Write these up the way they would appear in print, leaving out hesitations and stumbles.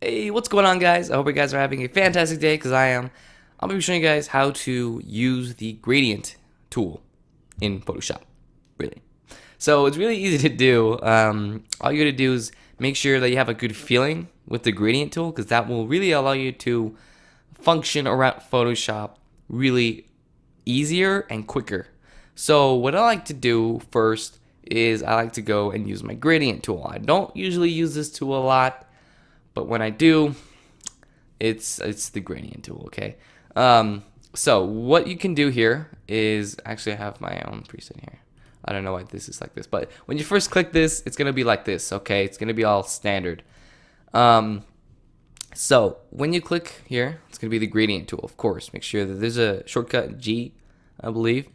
Hey, what's going on, guys? I hope you guys are having a fantastic day, because I am. I'm going to be showing you guys how to use the gradient tool in Photoshop, really. So it's really easy to do. All you got to do is make sure that you have a good feeling with the gradient tool, because that will really allow you to function around Photoshop really easier and quicker. So what I like to do first is I like to go and use my gradient tool. I don't usually use this tool a lot, but when I do, it's the gradient tool, okay? So what you can do here is actually I have my own preset here. I don't know why this is like this, but when you first click this, it's gonna be like this, okay? It's gonna be all standard. So when you click here, it's gonna be the gradient tool, of course. Make sure that there's a shortcut G, I believe,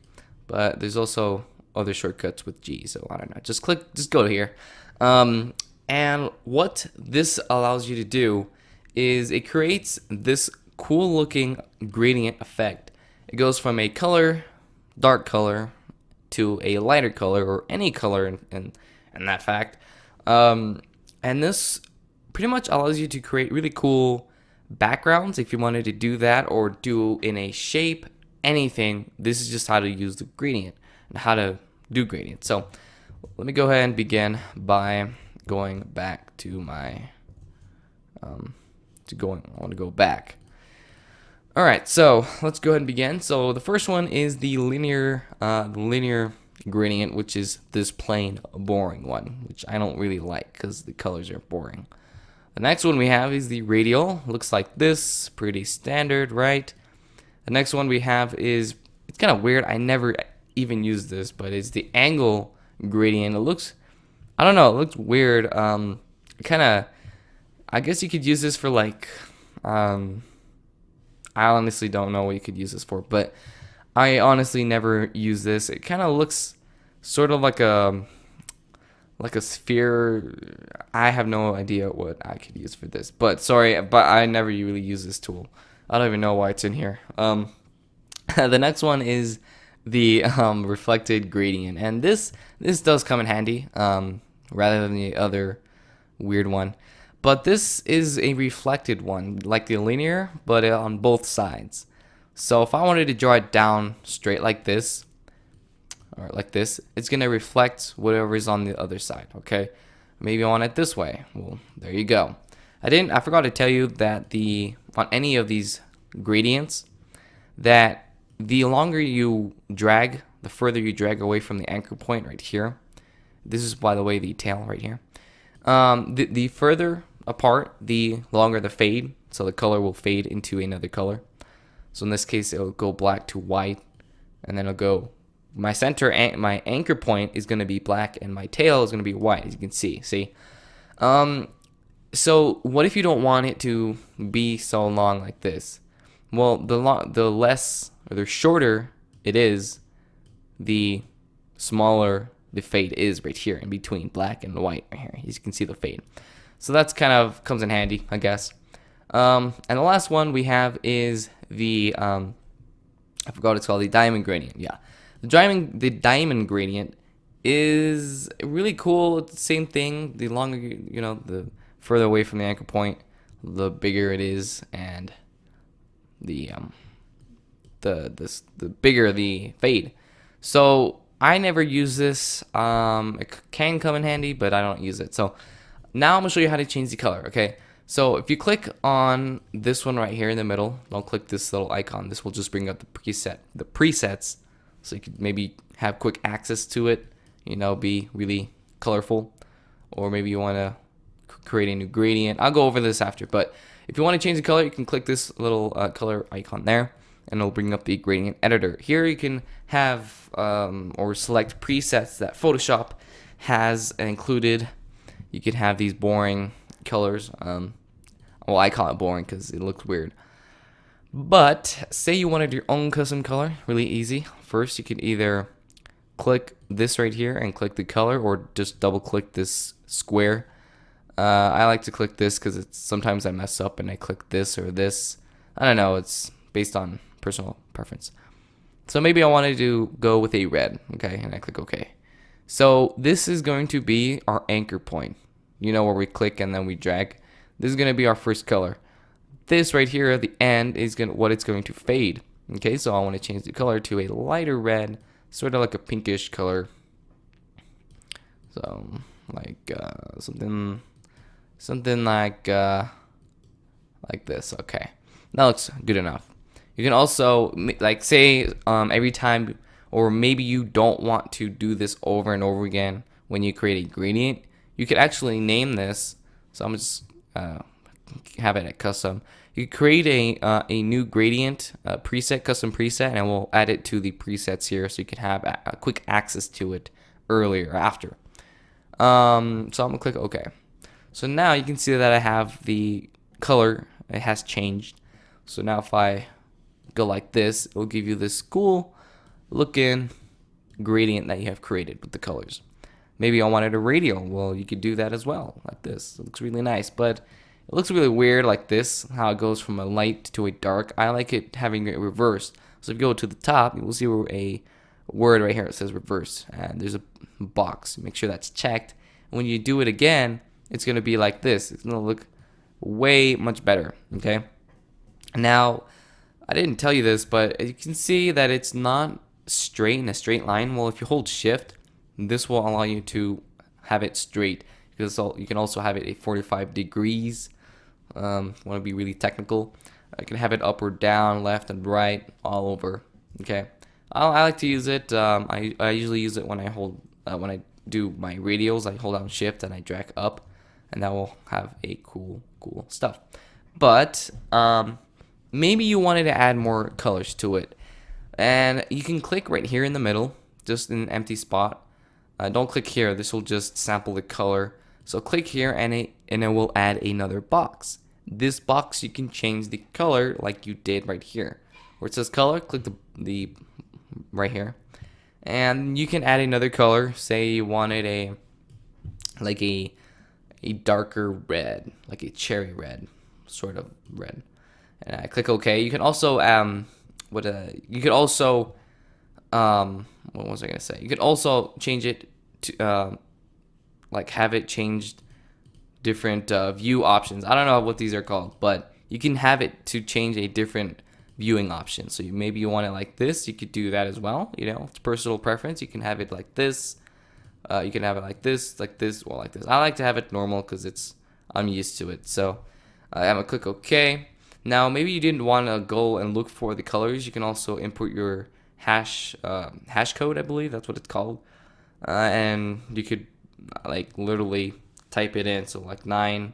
but there's also other shortcuts with G. So I don't know. Just go here. And what this allows you to do is it creates this cool looking gradient effect. It goes from a dark color, to a lighter color, or any color in that fact. And this pretty much allows you to create really cool backgrounds if you wanted to do that, or do in a shape, anything. This is just how to use the gradient and how to do gradient. So let me go ahead and begin by going back to my I want to go back. All right, so let's go ahead and begin. So the first one is the linear gradient, which is this plain boring one, which I don't really like because the colors are boring. The next one we have is the radial. Looks like this, pretty standard, right? The next one we have is, it's kind of weird, I never even used this, but it's the angle gradient. It looks, I don't know, it looks weird. Kind of, I guess you could use this for like, I honestly don't know what you could use this for, but I honestly never use this. It kind of looks sort of like a sphere. I have no idea what I could use for this, but sorry, but I never really use this tool. I don't even know why it's in here. The next one is the reflected gradient, and this does come in handy, rather than the other weird one. But this is a reflected one, like the linear, but on both sides. So if I wanted to draw it down straight like this, or like this, it's gonna reflect whatever is on the other side, okay? Maybe I want it this way. Well, there you go. I forgot to tell you that on any of these gradients, that the longer you drag, the further you drag away from the anchor point right here. This is, by the way, the tail right here. The further apart, the longer the fade, so the color will fade into another color. So in this case, it'll go black to white, and then it'll go, my anchor point is going to be black, and my tail is going to be white, as you can see. So what if you don't want it to be so long like this? Well, the shorter it is, the smaller the fade is right here in between black and white right here. As you can see the fade. So that's kind of comes in handy, I guess. And the last one we have is the I forgot what it's called, the diamond gradient. Yeah, the diamond gradient is really cool. It's the same thing. The longer the further away from the anchor point, the bigger it is, and the bigger the fade. So I never use this. It can come in handy, but I don't use it. So now I'm gonna show you how to change the color. Okay, so if you click on this one right here in the middle, don't click this little icon. This will just bring up the presets, so you could maybe have quick access to it. Be really colorful, or maybe you want to create a new gradient. I'll go over this after, but if you want to change the color, you can click this little color icon there, and it'll bring up the gradient editor. Here you can have or select presets that Photoshop has included. You could have these boring colors. Well, I call it boring because it looks weird. But say you wanted your own custom color, really easy. First, you could either click this right here and click the color, or just double click this square. I like to click this because sometimes I mess up and I click this or this. I don't know, it's based on personal preference. So maybe I wanted to go with a red, okay, and I click OK. So this is going to be our anchor point. Where we click and then we drag. This is going to be our first color. This right here at the end is what it's going to fade. Okay, so I want to change the color to a lighter red, sort of like a pinkish color. So like something like this. Okay, that looks good enough. You can also like say every time, or maybe you don't want to do this over and over again when you create a gradient, you could actually name this. So I'm just have it at custom. You create a new gradient preset, custom preset, and we'll add it to the presets here so you can have a quick access to it earlier or after. So I'm gonna click OK. So now you can see that I have the color, it has changed. So now if I go like this, it will give you this cool looking gradient that you have created with the colors. Maybe I wanted a radial. Well, you could do that as well, like this. It looks really nice, but it looks really weird like this, how it goes from a light to a dark. I like it having it reversed. So if you go to the top, you will see a word right here. It says reverse, and there's a box. Make sure that's checked. And when you do it again, it's going to be like this. It's going to look way much better, okay? Now, I didn't tell you this, but you can see that it's not straight in a straight line. Well, if you hold shift, this will allow you to have it straight. Because you can also have it at 45 degrees. Want to be really technical. I can have it up or down, left and right, all over. Okay, I like to use it. I usually use it when I hold when I do my radials. I hold down shift and I drag up, and that will have a cool stuff. But maybe you wanted to add more colors to it, and you can click right here in the middle, just in an empty spot. Don't click here. This will just sample the color. So click here and it will add another box. This box you can change the color like you did right here. Where it says color, click the right here. And you can add another color. Say you wanted a darker red, like a cherry red, sort of red. And I click OK. You can also what was I gonna say? You could also change it to like have it changed different view options. I don't know what these are called, but you can have it to change a different viewing option. So maybe you want it like this. You could do that as well. You know, it's personal preference. You can have it like this. You can have it like this, well, like this. I like to have it normal because I'm used to it. So I'm gonna click OK. Now maybe you didn't want to go and look for the colors. You can also import your hash code, I believe that's what it's called, and you could like literally type it in, so like 9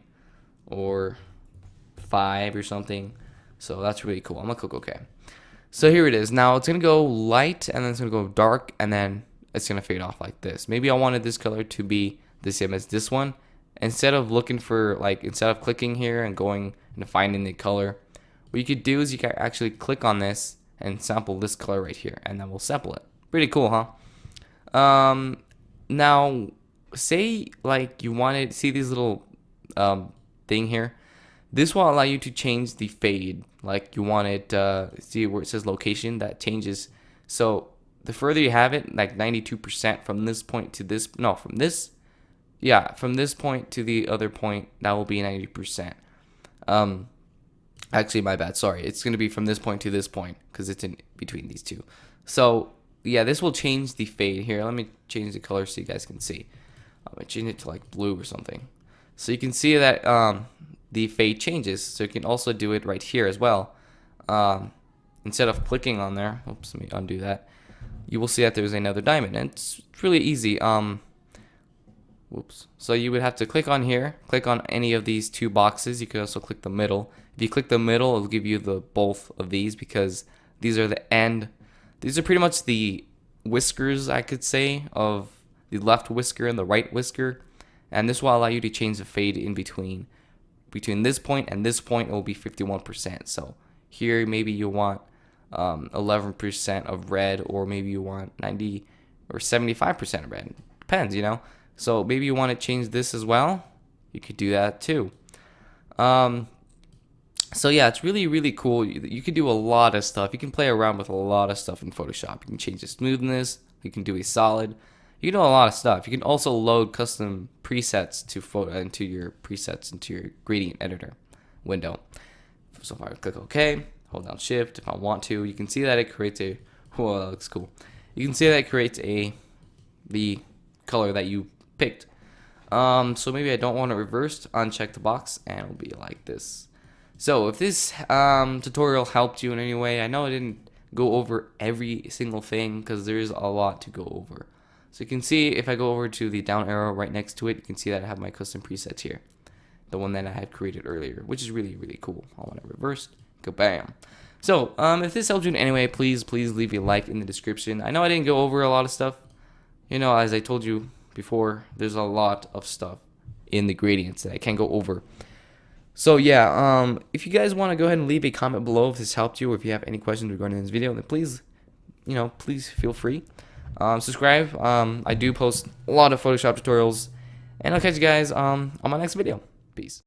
or 5 or something. So that's really cool. I'm gonna click OK. So here it is. Now it's gonna go light, and then it's gonna go dark, and then it's gonna fade off like this. Maybe I wanted this color to be the same as this one. Instead of clicking here and going and finding the color, what you could do is you can actually click on this and sample this color right here, and then we'll sample it. Pretty cool, huh? Now say like you wanted, see these little thing here, this will allow you to change the fade. Like you want it, see where it says location, that changes. So the further you have it, like 92% from this point to this, no, from this point to the other point, that will be 90%. Actually, my bad, sorry. It's going to be from this point to this point because it's in between these two. So yeah, this will change the fade here. Let me change the color so you guys can see. I'm going to change it to like blue or something. So you can see that the fade changes. So you can also do it right here as well. Instead of clicking on there, oops, let me undo that. You will see that there's another diamond, and it's really easy. Whoops. So you would have to click on here, click on any of these two boxes. You could also click the middle. If you click the middle, it'll give you both of these, because these are the end. These are pretty much the whiskers, I could say, of the left whisker and the right whisker. And this will allow you to change the fade in between. Between this point and this point, it will be 51%. So here, maybe you want 11% of red, or maybe you want 90 or 75% of red. Depends, you know. So maybe you want to change this as well. You could do that too. So yeah, it's really, really cool. You can do a lot of stuff. You can play around with a lot of stuff in Photoshop. You can change the smoothness. You can do a solid. You can do a lot of stuff. You can also load custom presets to into your gradient editor window. So if I click OK, hold down Shift if I want to, you can see that it creates a, whoa, that looks cool. You can see that it creates the color that you picked. So maybe I don't want it reversed, uncheck the box, and it'll be like this. So if this tutorial helped you in any way, I know I didn't go over every single thing because there's a lot to go over. So you can see if I go over to the down arrow right next to it, you can see that I have my custom presets here. The one that I had created earlier, which is really, really cool. I want it reversed, kabam. So if this helped you in any way, please leave a like in the description. I know I didn't go over a lot of stuff. You know, as I told you before, there's a lot of stuff in the gradients that I can't go over. So yeah, if you guys want to go ahead and leave a comment below if this helped you, or if you have any questions regarding this video, then please feel free. Subscribe. I do post a lot of Photoshop tutorials, and I'll catch you guys on my next video. Peace.